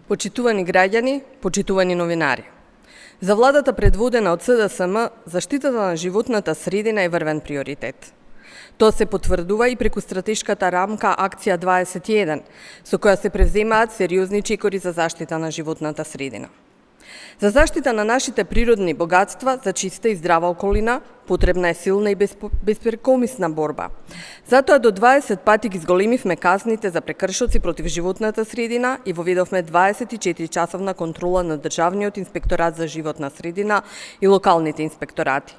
Почитувани граѓани, почитувани новинари. За владата предводена од СДСМ, заштитата на животната средина е врвен приоритет. Тоа се потврдува и преку стратешката рамка Акција 21, со која се превземаат сериозни чекори за заштита на животната средина. За заштита на нашите природни богатства, за чиста и здрава околина, потребна е силна и безпрекомисна борба. Затоа до 20 пати ги зголемивме казните за прекршоци против животната средина и воведовме 24-часовна контрола на Државниот инспекторат за животна средина и локалните инспекторати.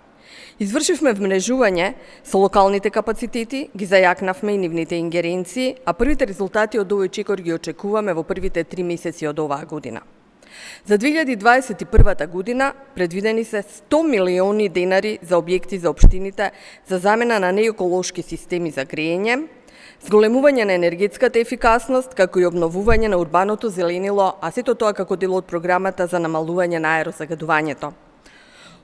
Извршивме вмрежување со локалните капацитети, ги зајакнавме и нивните ингеренции, а првите резултати од овој чекор ги очекуваме во првите 3 месеци од оваа година. За 2021 година предвидени се 100 милиони денари за објекти за општините за замена на нееколошки системи за грејење, зголемување на енергетската ефикасност, како и обновување на урбаното зеленило, а сето тоа како дел од програмата за намалување на аерозагадувањето.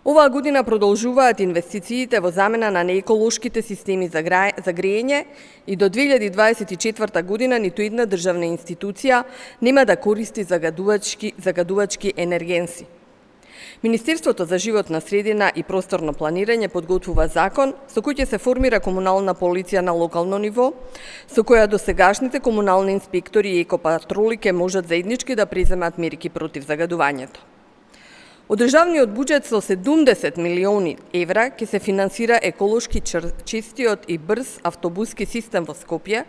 Оваа година продолжуваат инвестициите во замена на нееколошките системи за грејење и до 2024 година ниту една државна институција нема да користи загадувачки енергенси. Министерството за животна средина и просторно планирање подготвува закон со кој ќе се формира комунална полиција на локално ниво, со која досегашните комунални инспектори и екопатроли ќе можат заеднички да преземат мерки против загадувањето. Од државниот буџет со 70 милиони евра ќе се финансира еколошки чистиот и брз автобуски систем во Скопје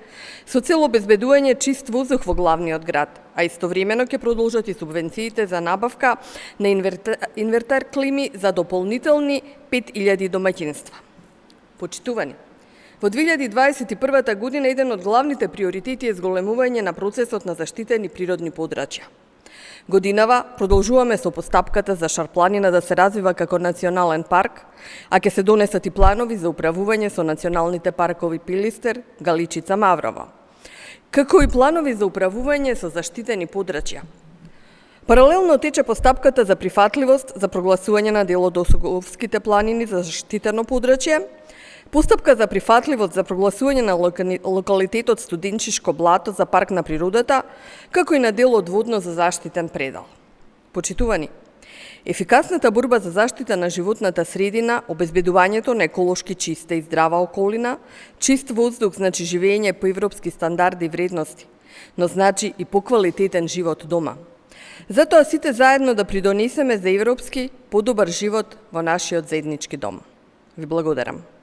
со цел обезбедување чист воздух во главниот град, а истовремено ќе продолжат и субвенциите за набавка на инвертер клими за дополнителни 5000 домаќинства. Почитувани, во 2021 година еден од главните приоритети е зголемување на процесот на заштитени природни подрачја. Годинава продолжуваме со постапката за Шарпланина да се развива како национален парк, а ќе се донесат и планови за управување со националните паркови Пилистер, Галичица, Маврово, како и планови за управување со заштитени подрачја. Паралелно тече постапката за прифатливост за прогласување на дел од Осоговските планини за заштитено подрачје, постапка за прифатливост за прогласување на локалитетот Студенчишко блато за парк на природата, како и на дел од водно за заштитен предел. Почитувани, ефикасната борба за заштита на животната средина, обезбедувањето на еколошки чиста и здрава околина, чист воздух значи живење по европски стандарди и вредности, но значи и поквалитетен живот дома. Затоа сите заедно да придонесеме за европски подобар живот во нашиот заеднички дом. Ви благодарам.